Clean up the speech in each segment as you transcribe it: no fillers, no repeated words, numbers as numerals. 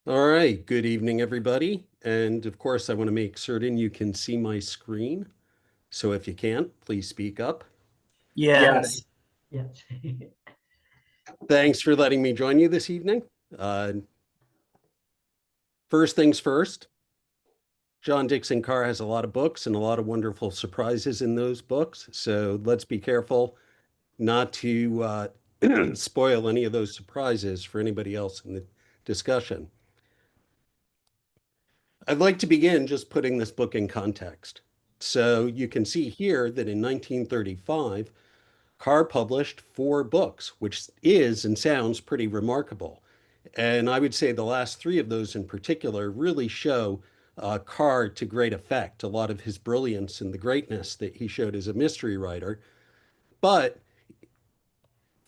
All right, good evening, everybody. And of course, I want to make certain you can see my screen. So if you can't, please speak up. Yes. Yes. Yes. Thanks for letting me join you this evening. Uh, First things first, John Dickson Carr has a lot of books and a lot of wonderful surprises in those books. So let's be careful not to spoil any of those surprises for anybody else in the discussion. I'd like to begin just putting this book in context. So you can see here that in 1935, Carr published 4 books, which is and sounds pretty remarkable. And I would say the last 3 of those in particular really show Carr to great effect, a lot of his brilliance and the greatness that he showed as a mystery writer. But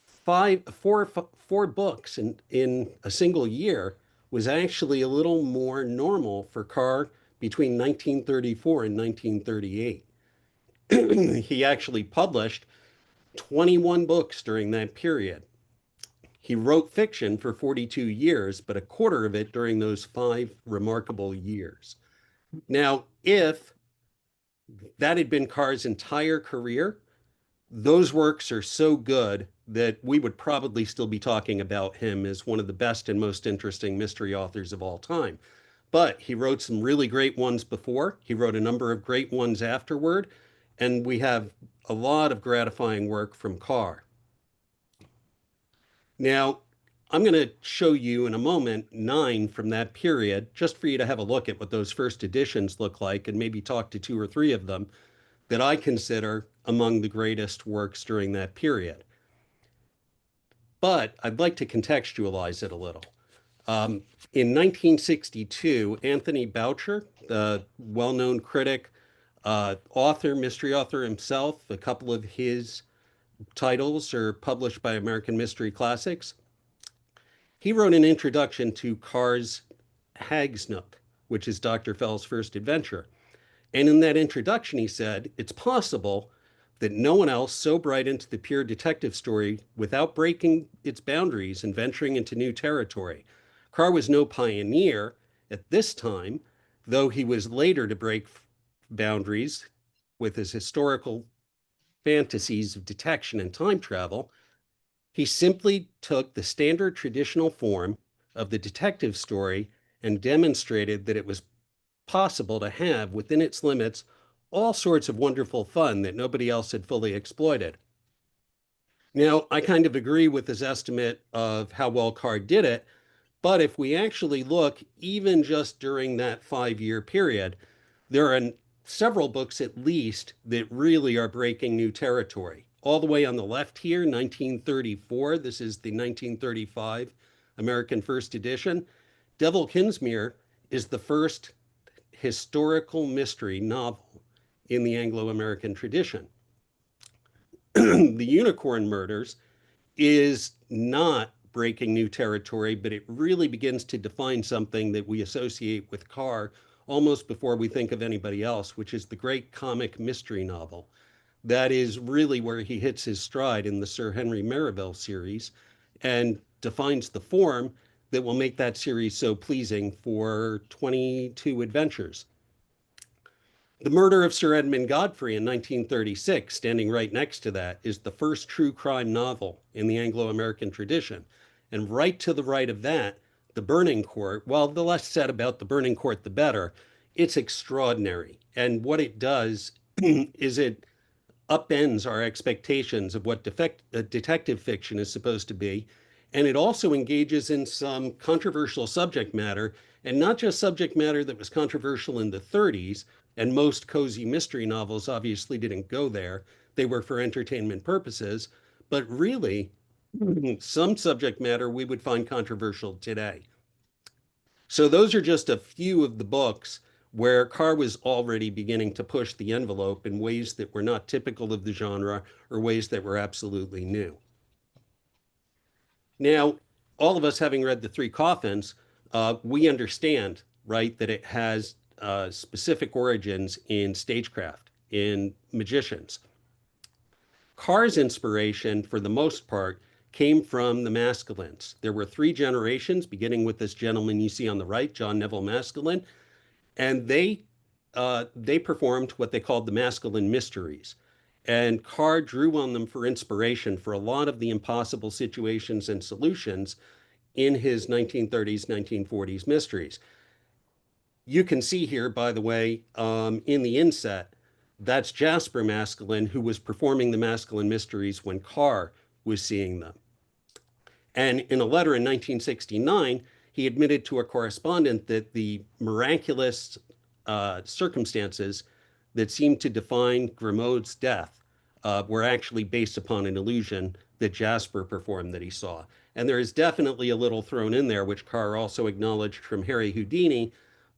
four books in a single year was actually a little more normal for Carr between 1934 and 1938. He actually published 21 books during that period. He wrote fiction for 42 years, but a quarter of it during those 5 remarkable years. Now, if that had been Carr's entire career, those works are so good that we would probably still be talking about him as one of the best and most interesting mystery authors of all time. But he wrote some really great ones before. He wrote a number of great ones afterward. And we have a lot of gratifying work from Carr. Now, I'm going to show you in a moment 9 from that period, just for you to have a look at what those first editions look like and maybe talk to 2 or 3 of them that I consider among the greatest works during that period. But I'd like to contextualize it a little. In 1962, Anthony Boucher, the well-known critic, author, mystery author himself, a couple of his titles are published by American Mystery Classics. He wrote an introduction to Carr's Hag's Nook, which is Dr. Fell's first adventure. And in that introduction, he said, it's possible that no one else so bright into the pure detective story without breaking its boundaries and venturing into new territory. Carr was no pioneer at this time, though he was later to break boundaries with his historical fantasies of detection and time travel. He simply took the standard traditional form of the detective story and demonstrated that it was possible to have within its limits all sorts of wonderful fun that nobody else had fully exploited. Now, I kind of agree with his estimate of how well Carr did it, but if we actually look, even just during that 5-year period, there are several books at least that really are breaking new territory. All the way on the left here, 1934, this is the 1935 American First Edition. Devil Kinsmere is the first historical mystery novel in the Anglo-American tradition. The Unicorn Murders is not breaking new territory, but it really begins to define something that we associate with Carr almost before we think of anybody else, which is the great comic mystery novel. That is really where he hits his stride in the Sir Henry Merivale series and defines the form that will make that series so pleasing for 22 adventures. The Murder of Sir Edmund Godfrey in 1936, standing right next to that, is the first true crime novel in the Anglo-American tradition. And right to the right of that, The Burning Court, well, the less said about The Burning Court, the better. It's extraordinary. And what it does is it upends our expectations of what detective fiction is supposed to be. And it also engages in some controversial subject matter, and not just subject matter that was controversial in the 30s. And most cozy mystery novels obviously didn't go there. They were for entertainment purposes, but really, some subject matter we would find controversial today. So those are just a few of the books where Carr was already beginning to push the envelope in ways that were not typical of the genre or ways that were absolutely new. Now, all of us having read The Three Coffins, we understand, right, that it has specific origins in stagecraft, in magicians. Carr's inspiration, for the most part, came from the Maskelines. There were three generations, beginning with this gentleman you see on the right, John Neville Maskelyne, and they performed what they called the Maskelyne Mysteries. And Carr drew on them for inspiration for a lot of the impossible situations and solutions in his 1930s, 1940s mysteries. You can see here, by the way, in the inset, that's Jasper Maskelyne, who was performing the Maskelyne Mysteries when Carr was seeing them. And in a letter in 1969, he admitted to a correspondent that the miraculous circumstances that seemed to define Grimaud's death were actually based upon an illusion that Jasper performed that he saw. And there is definitely a little thrown in there, which Carr also acknowledged from Harry Houdini,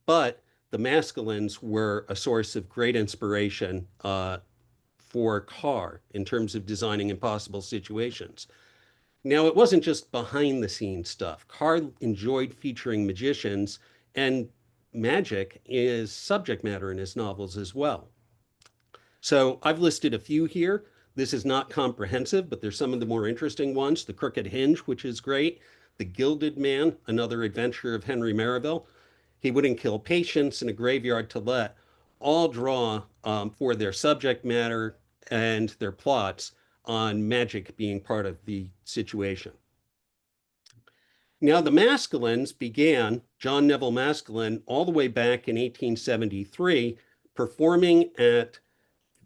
but the Maskelynes were a source of great inspiration for Carr in terms of designing impossible situations. Now, it wasn't just behind the scenes stuff. Carr enjoyed featuring magicians, and magic is subject matter in his novels as well. So I've listed a few here. This is not comprehensive, but there's some of the more interesting ones. The Crooked Hinge, which is great. The Gilded Man, another adventure of Henry Merivale. He Wouldn't Kill Patients, and A Graveyard to Let all draw for their subject matter and their plots on magic being part of the situation. Now, the Maskelynes began, John Neville Maskelyne, all the way back in 1873, performing at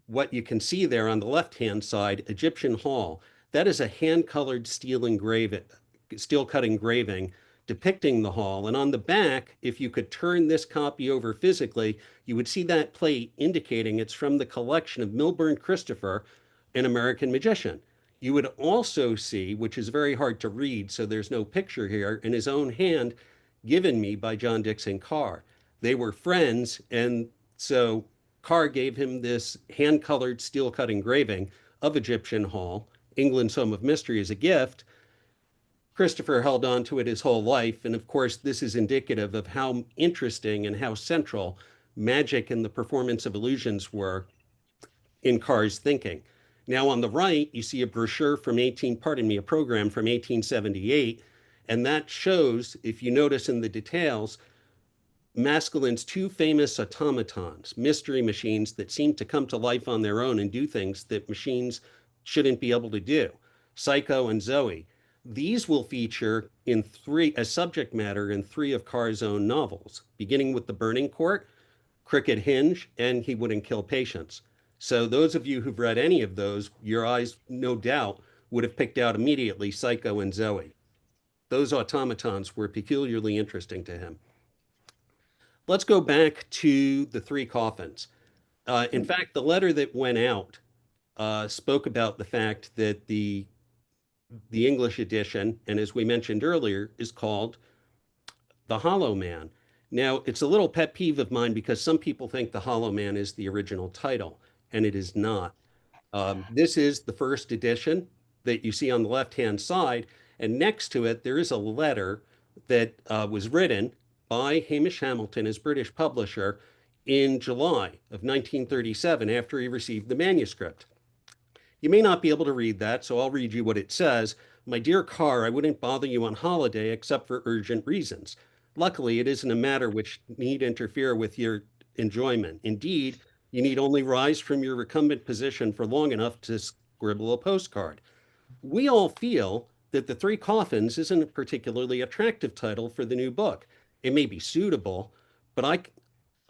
what you can see there on the left-hand side, Egyptian Hall. That is a hand-colored steel-cut engraving depicting the hall. And on the back, if you could turn this copy over physically, you would see that plate indicating it's from the collection of Milburn Christopher, an American magician. You would also see, which is very hard to read, so there's no picture here, in his own hand, given me by John Dickson Carr. They were friends, and so Carr gave him this hand-colored steel-cut engraving of Egyptian Hall, England's Home of Mystery, as a gift. Christopher held on to it his whole life, and of course, this is indicative of how interesting and how central magic and the performance of illusions were in Carr's thinking. Now, on the right, you see a brochure from a program from 1878, and that shows, if you notice in the details, Maskelyne's two famous automatons, mystery machines that seem to come to life on their own and do things that machines shouldn't be able to do, Psycho and Zoe. These will feature in three as subject matter in three of Carr's own novels, beginning with The Burning Court, Crooked Hinge, and He Wouldn't Kill Patients. So those of you who've read any of those, your eyes, no doubt, would have picked out immediately Psycho and Zoe. Those automatons were peculiarly interesting to him. Let's go back to the Three Coffins. In fact, the letter that went out spoke about the fact that the English edition, and as we mentioned earlier, is called The Hollow Man. Now, it's a little pet peeve of mine because some people think The Hollow Man is the original title, and it is not. This is the first edition that you see on the left-hand side, and next to it, there is a letter that was written by Hamish Hamilton, his British publisher, in July of 1937 after he received the manuscript. You may not be able to read that, so I'll read you what it says. My dear Carr, I wouldn't bother you on holiday except for urgent reasons. Luckily, it isn't a matter which need interfere with your enjoyment. Indeed, you need only rise from your recumbent position for long enough to scribble a postcard. We all feel that The Three Coffins isn't a particularly attractive title for the new book. It may be suitable, but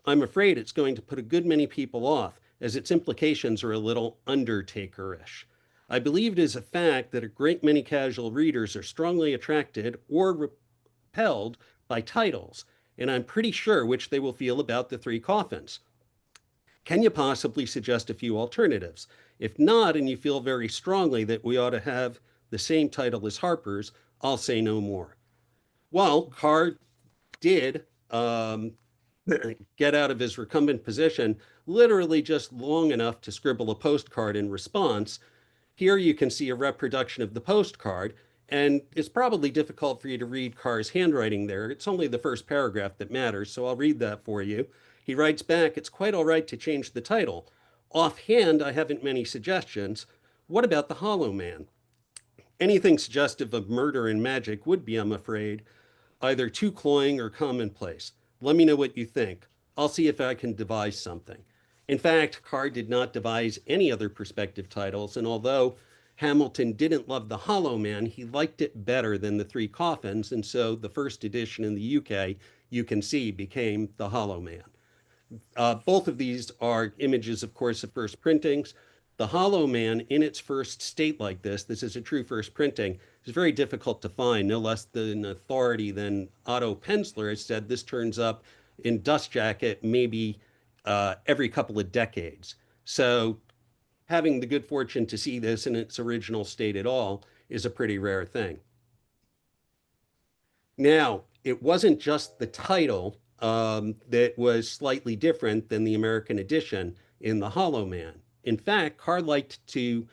I'm afraid it's going to put a good many people off, as its implications are a little Undertaker-ish. I believe it is a fact that a great many casual readers are strongly attracted or repelled by titles, and I'm pretty sure which they will feel about The Three Coffins. Can you possibly suggest a few alternatives? If not, and you feel very strongly that we ought to have the same title as Harper's, I'll say no more. Well, Carr did get out of his recumbent position literally just long enough to scribble a postcard in response. Here you can see a reproduction of the postcard, and it's probably difficult for you to read Carr's handwriting there. It's only the first paragraph that matters, so I'll read that for you. He writes back, it's quite all right to change the title. Offhand, I haven't many suggestions. What about The Hollow Man? Anything suggestive of murder and magic would be, I'm afraid, either too cloying or commonplace. Let me know what you think. I'll see if I can devise something. In fact, Carr did not devise any other perspective titles, and although Hamilton didn't love The Hollow Man, he liked it better than The Three Coffins, and so the first edition in the UK, you can see, became The Hollow Man. Both of these are images, of course, of first printings. The Hollow Man, in its first state like this is a true first printing, is very difficult to find. No less than authority than Otto Penzler has said this turns up in Dust Jacket maybe every couple of decades. So having the good fortune to see this in its original state at all is a pretty rare thing. Now, it wasn't just the title that was slightly different than the American edition in The Hollow Man. In fact, Carr liked to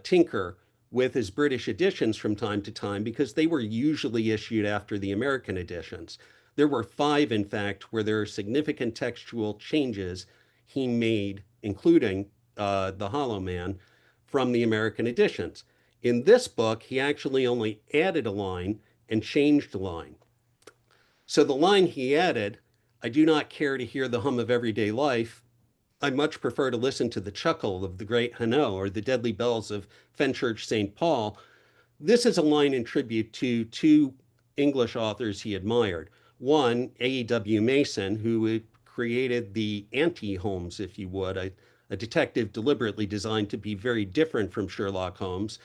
tinker with his British editions from time to time because they were usually issued after the American editions. There were five, in fact, where there are significant textual changes he made, including The Hollow Man, from the American editions. In this book, he actually only added a line and changed a line. So the line he added, I do not care to hear the hum of everyday life. I much prefer to listen to the chuckle of the great Hanno or the deadly bells of Fenchurch St. Paul. This is a line in tribute to two English authors he admired. One, A.W. Mason, who created the anti-Holmes, if you would, a detective deliberately designed to be very different from Sherlock Holmes.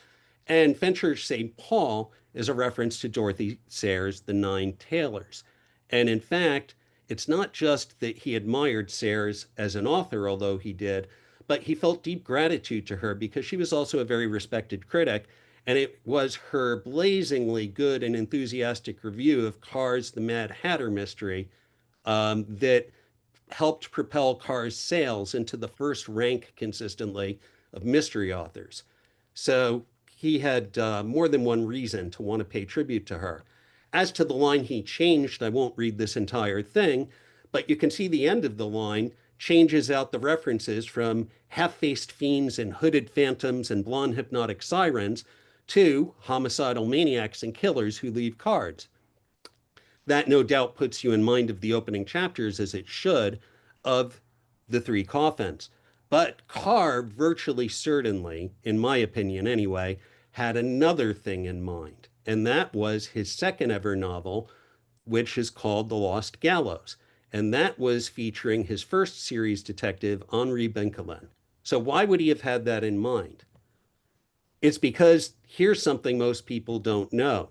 And Fenchurch St. Paul is a reference to Dorothy Sayers' The Nine Tailors. And in fact, it's not just that he admired Sayers as an author, although he did, but he felt deep gratitude to her because she was also a very respected critic. And it was her blazingly good and enthusiastic review of Carr's The Mad Hatter mystery that helped propel Carr's sales into the first rank consistently of mystery authors. So he had more than one reason to want to pay tribute to her. As to the line he changed, I won't read this entire thing, but you can see the end of the line changes out the references from half-faced fiends and hooded phantoms and blonde hypnotic sirens to homicidal maniacs and killers who leave cards. That no doubt puts you in mind of the opening chapters, as it should, of the Three Coffins. But Carr virtually certainly, in my opinion anyway, had another thing in mind, and that was his second ever novel, which is called The Lost Gallows. And that was featuring his first series detective, Henri Benkelin. So why would he have had that in mind? It's because here's something most people don't know.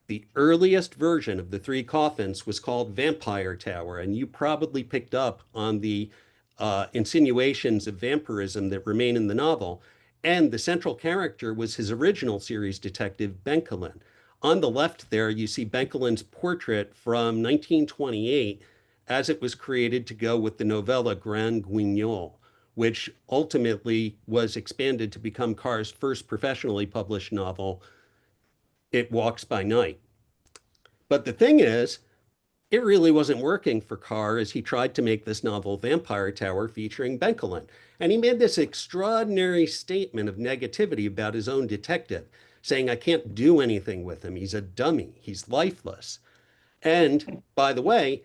The earliest version of the Three Coffins was called Vampire Tower, and you probably picked up on the insinuations of vampirism that remain in the novel. And the central character was his original series detective, Benkelin. On the left there, you see Benkelin's portrait from 1928 as it was created to go with the novella Grand Guignol, which ultimately was expanded to become Carr's first professionally published novel, It Walks by Night. But the thing is, it really wasn't working for Carr as he tried to make this novel Vampire Tower featuring Benkelin. And he made this extraordinary statement of negativity about his own detective, saying, I can't do anything with him. He's a dummy. He's lifeless. And by the way,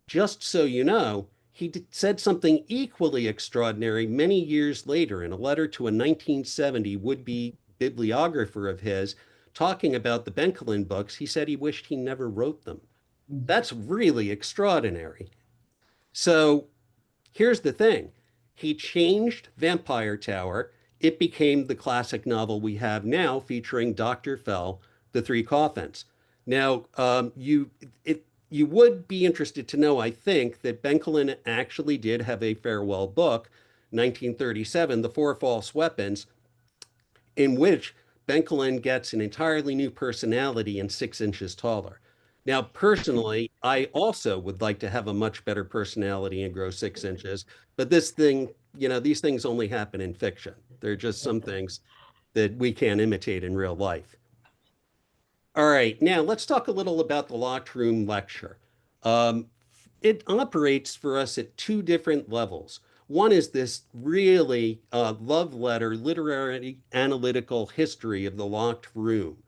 just so you know, he said something equally extraordinary many years later in a letter to a 1970 would-be bibliographer of his talking about the Benkelin books. He said he wished he never wrote them. That's really extraordinary. So here's the thing. He changed Vampire Tower. It became the classic novel we have now featuring Dr. Fell, The Three Coffins. Now, you would be interested to know, I think, that Benkelin actually did have a farewell book, 1937, The Four False Weapons, in which Benkelin gets an entirely new personality and 6 inches taller. Now, personally, I also would like to have a much better personality and grow 6 inches, but this thing, these things only happen in fiction. They're just some things that we can't imitate in real life. All right, now let's talk a little about the locked room lecture. Um, it operates for us at two different levels. One is this really love letter, literary analytical history of the locked room,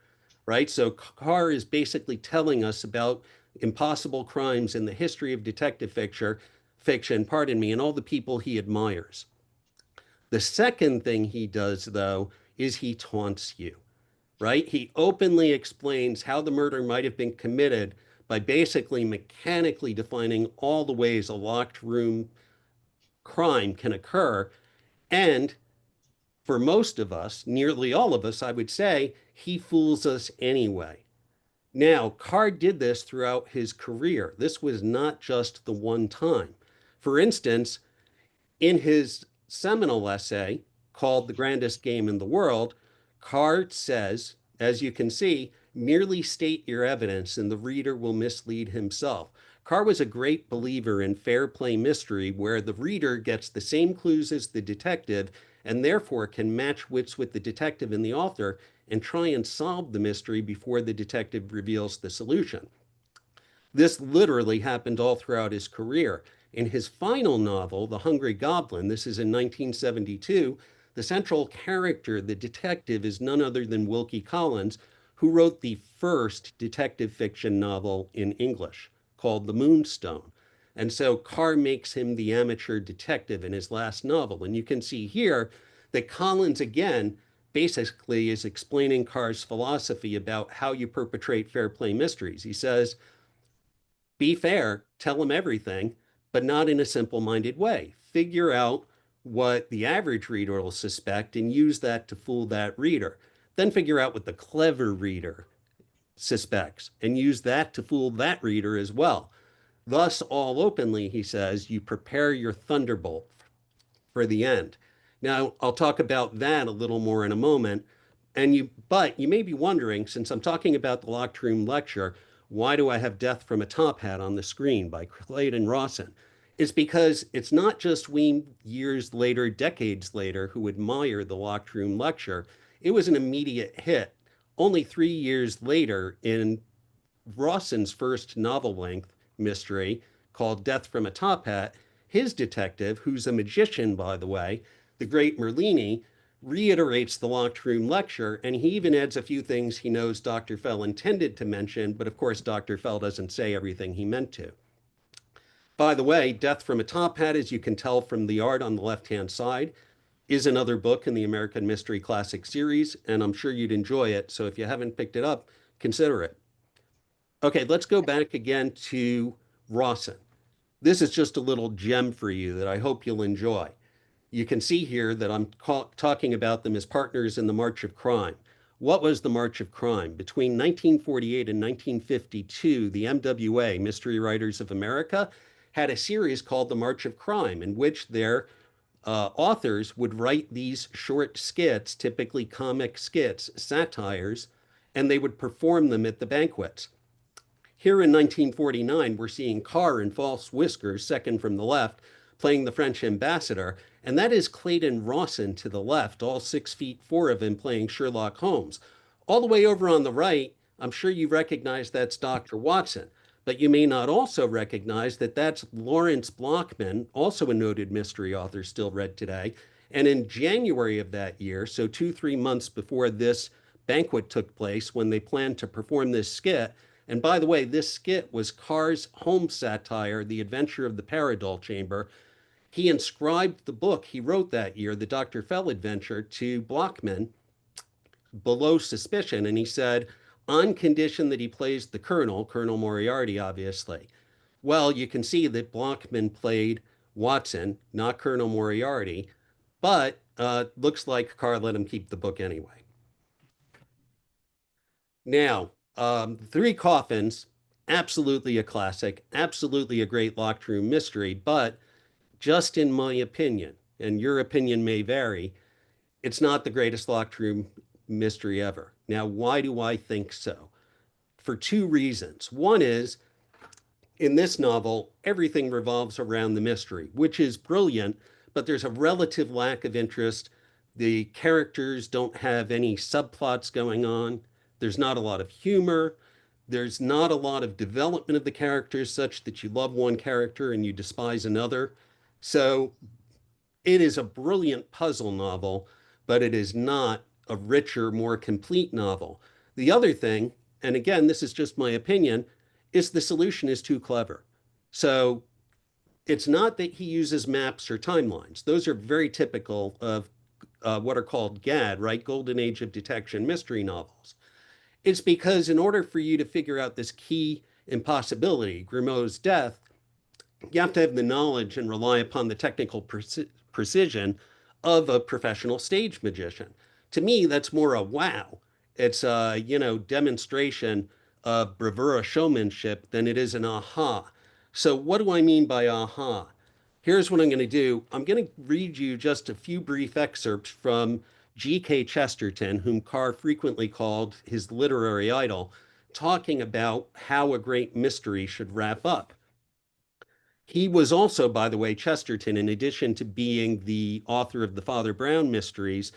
right? So Carr is basically telling us about impossible crimes in the history of detective fiction, pardon me, and all the people he admires. The second thing he does, though, is he taunts you, right? He openly explains how the murder might have been committed by basically mechanically defining all the ways a locked room crime can occur. And for most of us, nearly all of us, I would say, he fools us anyway. Now, Carr did this throughout his career. This was not just the one time. For instance, in his seminal essay called The Grandest Game in the World, Carr says, as you can see, merely state your evidence and the reader will mislead himself. Carr was a great believer in fair play mystery where the reader gets the same clues as the detective and therefore can match wits with the detective and the author and try and solve the mystery before the detective reveals the solution. This literally happened all throughout his career. In his final novel, The Hungry Goblin, this is in 1972, the central character, the detective, is none other than Wilkie Collins, who wrote the first detective fiction novel in English called The Moonstone. And so Carr makes him the amateur detective in his last novel. And you can see here that Collins, again, basically is explaining Carr's philosophy about how you perpetrate fair play mysteries. He says, be fair, tell them everything, but not in a simple minded way. Figure out what the average reader will suspect and use that to fool that reader. Then figure out what the clever reader suspects and use that to fool that reader as well. Thus, all openly, he says, you prepare your thunderbolt for the end. Now, I'll talk about that a little more in a moment. But you may be wondering, since I'm talking about the locked room lecture, why do I have Death from a Top Hat on the screen by Clayton Rawson? It's because it's not just we years later, decades later, who admire the locked room lecture. It was an immediate hit. Only 3 years later, in Rawson's first novel length mystery called Death from a Top Hat, his detective, who's a magician, by the way, the great Merlini, reiterates the locked room lecture, and he even adds a few things he knows Dr. Fell intended to mention, but of course, Dr. Fell doesn't say everything he meant to. By the way, Death from a Top Hat, as you can tell from the art on the left hand side, is another book in the American Mystery Classic series, and I'm sure you'd enjoy it. So if you haven't picked it up, consider it. Okay, let's go back again to Rawson. This is just a little gem for you that I hope you'll enjoy. You can see here that I'm talking about them as partners in the March of Crime. What was the March of Crime? Between 1948 and 1952, the MWA, Mystery Writers of America, had a series called The March of Crime, in which their authors would write these short skits, typically comic skits, satires, and they would perform them at the banquets. Here in 1949, we're seeing Carr in false whiskers, second from the left, playing the French ambassador, and that is Clayton Rawson to the left, all 6'4" of him playing Sherlock Holmes. All the way over on the right, I'm sure you recognize that's Dr. Watson, but you may not also recognize that that's Lawrence Blockman, also a noted mystery author still read today. And in January of that year, so 2, 3 months before this banquet took place, when they planned to perform this skit, and by the way, this skit was Carr's home satire, The Adventure of the Paradol Chamber. He inscribed the book he wrote that year, the Dr. Fell Adventure, to Blockman below suspicion. And he said, on condition that he plays the Colonel, Colonel Moriarty, obviously. Well, you can see that Blockman played Watson, not Colonel Moriarty, but looks like Carr let him keep the book anyway. Now, Three Coffins, absolutely a classic, absolutely a great locked room mystery, but just in my opinion, and your opinion may vary, it's not the greatest locked room mystery ever. Now, why do I think so? For two reasons. One is in this novel, everything revolves around the mystery, which is brilliant, but there's a relative lack of interest. The characters don't have any subplots going on. There's not a lot of humor. There's not a lot of development of the characters such that you love one character and you despise another. So It is a brilliant puzzle novel, but it is not a richer, more complete novel. The other thing, and again, this is just my opinion, is the solution is too clever. So it's not that he uses maps or timelines. Those are very typical of what are called GAD, right? Golden Age of Detection mystery novels. It's because in order for you to figure out this key impossibility, Grimaud's death, you have to have the knowledge and rely upon the technical precision of a professional stage magician. To me, that's more a wow. It's a, demonstration of bravura showmanship than it is an aha. So what do I mean by aha? Here's what I'm going to do. I'm going to read you just a few brief excerpts from G.K. Chesterton, whom Carr frequently called his literary idol, talking about how a great mystery should wrap up. He was also, by the way, Chesterton, in addition to being the author of the Father Brown mysteries,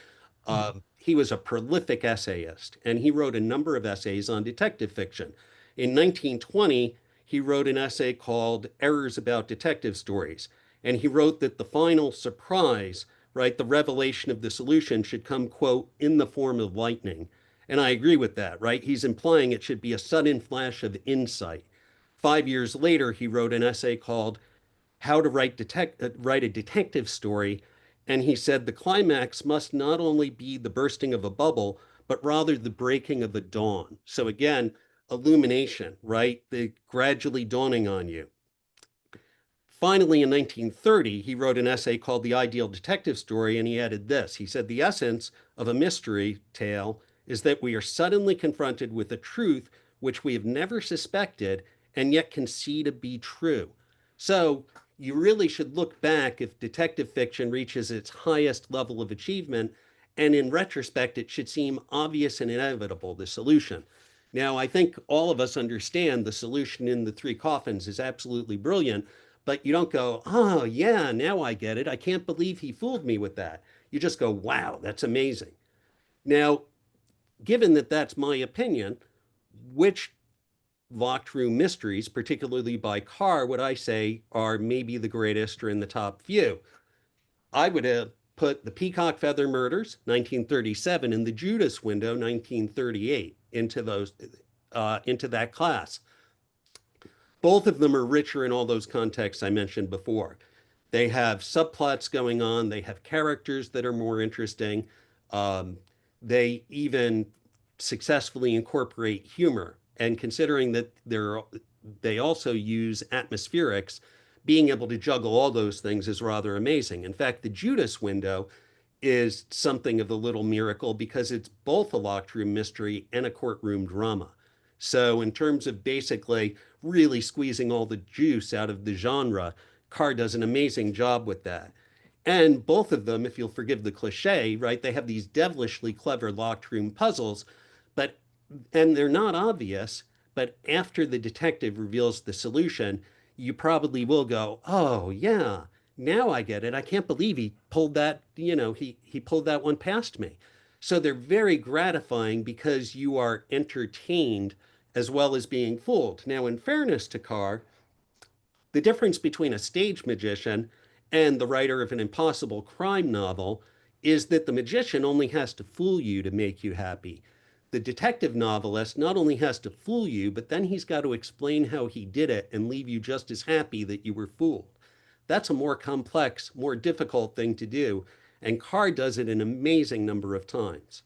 he was a prolific essayist, and he wrote a number of essays on detective fiction. In 1920, he wrote an essay called Errors About Detective Stories, and he wrote that the final surprise, right, the revelation of the solution should come, quote, in the form of lightning. And I agree with that, right? He's implying it should be a sudden flash of insight. 5 years later, he wrote an essay called How to Write a Detective Story. And he said the climax must not only be the bursting of a bubble, but rather the breaking of the dawn. So again, illumination, right? The gradually dawning on you. Finally, in 1930, he wrote an essay called The Ideal Detective Story, and he added this. He said, the essence of a mystery tale is that we are suddenly confronted with a truth which we have never suspected and yet can see to be true. So you really should look back if detective fiction reaches its highest level of achievement, and in retrospect, it should seem obvious and inevitable, the solution. Now, I think all of us understand the solution in the Three Coffins is absolutely brilliant, but you don't go, oh, yeah, now I get it. I can't believe he fooled me with that. You just go, wow, that's amazing. Now, given that that's my opinion, which locked room mysteries, particularly by Carr, would I say are maybe the greatest or in the top few? I would have put the Peacock Feather Murders, 1937, and the Judas Window, 1938, into that class. Both of them are richer in all those contexts I mentioned before. They have subplots going on. They have characters that are more interesting. Um, they even successfully incorporate humor. And considering that they also use atmospherics, being able to juggle all those things is rather amazing. In fact, the Judas Window is something of a little miracle because it's both a locked room mystery and a courtroom drama. So, in terms of basically really squeezing all the juice out of the genre, Carr does an amazing job with that. And both of them, if you'll forgive the cliche, right, they have these devilishly clever locked room puzzles, but and they're not obvious, but after the detective reveals the solution, you probably will go, "Oh, yeah, now I get it. I can't believe he pulled that, he pulled that one past me." So they're very gratifying because you are entertained as well as being fooled. Now, in fairness to Carr, the difference between a stage magician and the writer of an impossible crime novel is that the magician only has to fool you to make you happy. The detective novelist not only has to fool you, but then he's got to explain how he did it and leave you just as happy that you were fooled. That's a more complex, more difficult thing to do, and Carr does it an amazing number of times.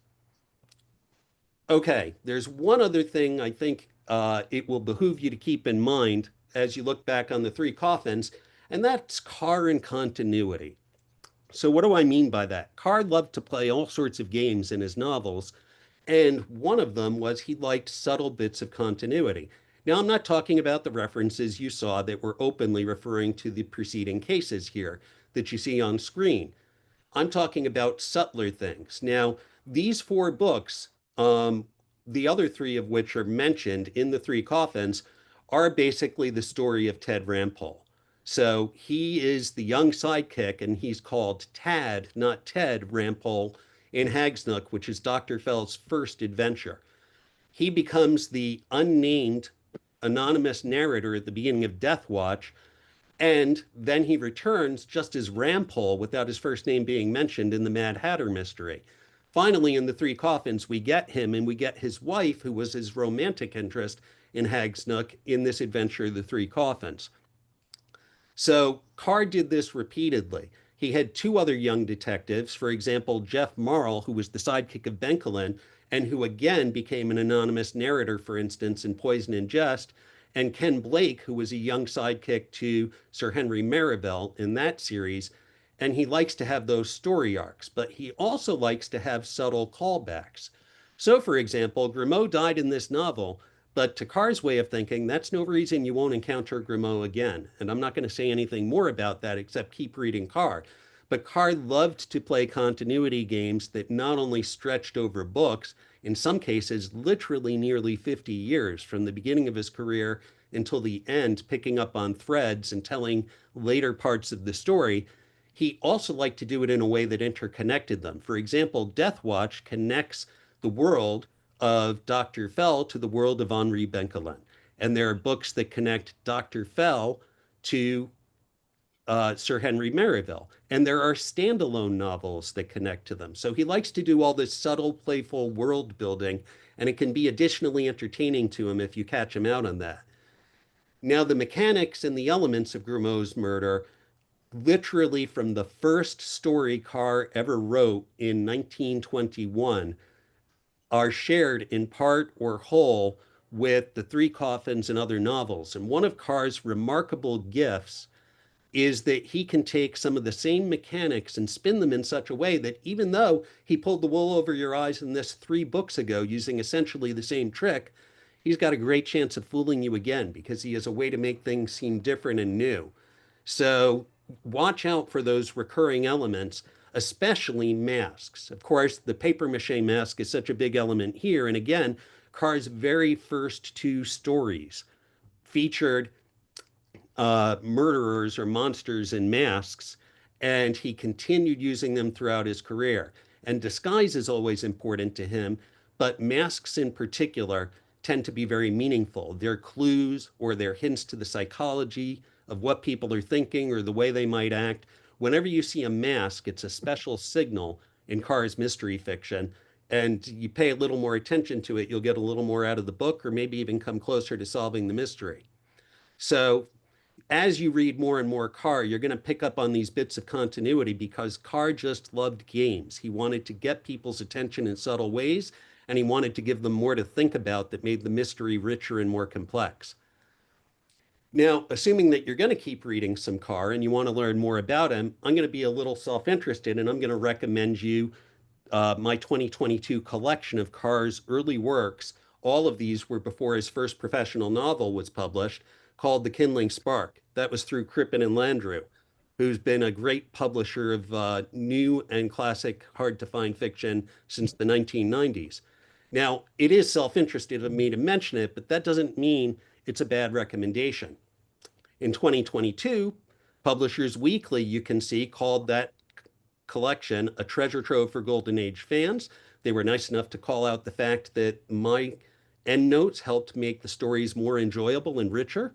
Okay, there's one other thing I think it will behoove you to keep in mind as you look back on the Three Coffins, and that's Carr and continuity. So, what do I mean by that? Carr loved to play all sorts of games in his novels, and one of them was he liked subtle bits of continuity. Now, I'm not talking about the references you saw that were openly referring to the preceding cases here that you see on screen. I'm talking about subtler things. Now, these four books, the other three of which are mentioned in the Three Coffins, are basically the story of Ted Rampole. So he is the young sidekick, and he's called Tad, not Ted Rampole, in Hagsnook, which is Dr. Fell's first adventure. He becomes the unnamed anonymous narrator at the beginning of Death Watch, And then he returns just as Rampole without his first name being mentioned in the Mad Hatter mystery. Finally, in the Three Coffins, we get him and we get his wife, who was his romantic interest in Hag's Nook in this adventure, The Three Coffins. So Carr did this repeatedly. He had two other young detectives, for example, Jeff Marl, who was the sidekick of Benkelin, and who again became an anonymous narrator, for instance, in Poison and Jest, and Ken Blake, who was a young sidekick to Sir Henry Marivelle in that series. And he likes to have those story arcs, but he also likes to have subtle callbacks. So, for example, Grimaud died in this novel, but to Carr's way of thinking, that's no reason you won't encounter Grimaud again. And I'm not going to say anything more about that except keep reading Carr. But Carr loved to play continuity games that not only stretched over books, in some cases, literally nearly 50 years from the beginning of his career until the end, picking up on threads and telling later parts of the story. He also liked to do it in a way that interconnected them. For example, Death Watch connects the world of Dr. Fell to the world of Henri Benkelin. And there are books that connect Dr. Fell to Sir Henry Marivelle. And there are standalone novels that connect to them. So he likes to do all this subtle, playful world building, and it can be additionally entertaining to him if you catch him out on that. Now, the mechanics and the elements of Grimaud's murder, literally from the first story Carr ever wrote in 1921, are shared in part or whole with the Three Coffins and other novels. And one of Carr's remarkable gifts is that he can take some of the same mechanics and spin them in such a way that even though he pulled the wool over your eyes in this 3 books ago using essentially the same trick, he's got a great chance of fooling you again because he has a way to make things seem different and new. So watch out for those recurring elements, especially masks. Of course, the paper mache mask is such a big element here. And again, Carr's very first 2 stories featured murderers or monsters in masks, and he continued using them throughout his career. And disguise is always important to him, but masks in particular tend to be very meaningful. They're clues or they're hints to the psychology of what people are thinking or the way they might act. Whenever you see a mask, it's a special signal in Carr's mystery fiction. And you pay a little more attention to it, you'll get a little more out of the book or maybe even come closer to solving the mystery. So as you read more and more Carr, you're going to pick up on these bits of continuity because Carr just loved games. He wanted to get people's attention in subtle ways, and he wanted to give them more to think about that made the mystery richer and more complex. Now, assuming that you're going to keep reading some Carr and you want to learn more about him, I'm going to be a little self-interested and I'm going to recommend you my 2022 collection of Carr's early works. All of these were before his first professional novel was published, called The Kindling Spark. That was through Crippen and Landru, who's been a great publisher of new and classic hard to find fiction since the 1990s. Now, it is self-interested of me to mention it, but that doesn't mean it's a bad recommendation. In 2022, Publishers Weekly, you can see, called that collection a treasure trove for Golden Age fans. They were nice enough to call out the fact that my endnotes helped make the stories more enjoyable and richer.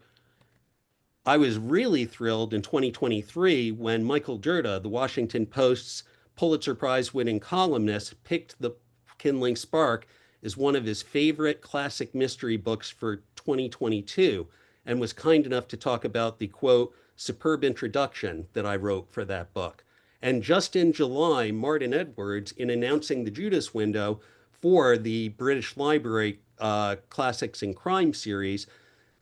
I was really thrilled in 2023 when Michael Dirda, the Washington Post's Pulitzer Prize winning columnist, picked The Kindling Spark as one of his favorite classic mystery books for 2022 and was kind enough to talk about the quote, superb introduction that I wrote for that book. And just in July, Martin Edwards, in announcing the Judas window for the British Library Classics and Crime series,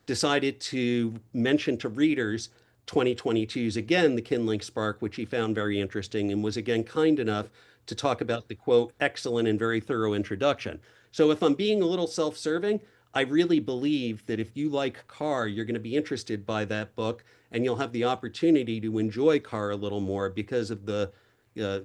decided to mention to readers 2022's again, The Kindling Spark, which he found very interesting and was again kind enough to talk about the quote, excellent and very thorough introduction. So if I'm being a little self-serving, I really believe that if you like Carr, you're going to be interested by that book and you'll have the opportunity to enjoy Carr a little more because of the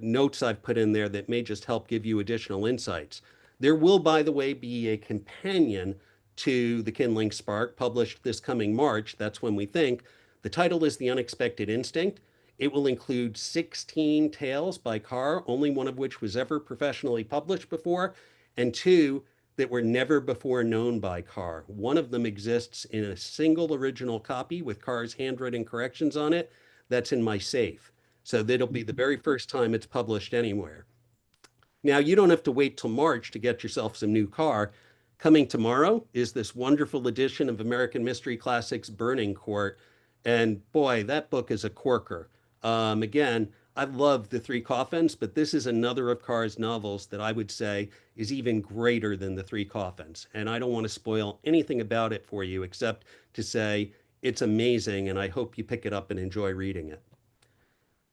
notes I've put in there that may just help give you additional insights. There will, by the way, be a companion to The Kindling Spark, published this coming March. That's when we think. The title is The Unexpected Instinct. It will include 16 tales by Carr, only one of which was ever professionally published before, and 2 that were never before known by Carr. One of them exists in a single original copy with Carr's handwritten corrections on it. That's in my safe. So that'll be the very first time it's published anywhere. Now, you don't have to wait till March to get yourself some new Carr. Coming tomorrow is this wonderful edition of American Mystery Classics Burning Court. And boy, that book is a corker. Again, I love the Three Coffins, but this is another of Carr's novels that I would say is even greater than the Three Coffins. And I don't want to spoil anything about it for you except to say it's amazing, and I hope you pick it up and enjoy reading it.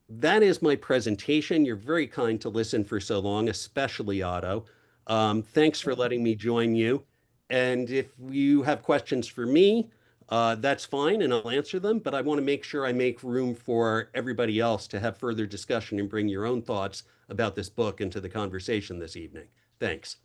That is my presentation. You're very kind to listen for so long, especially Otto. Thanks for letting me join you. And if you have questions for me, that's fine, and I'll answer them. But I want to make sure I make room for everybody else to have further discussion and bring your own thoughts about this book into the conversation this evening. Thanks.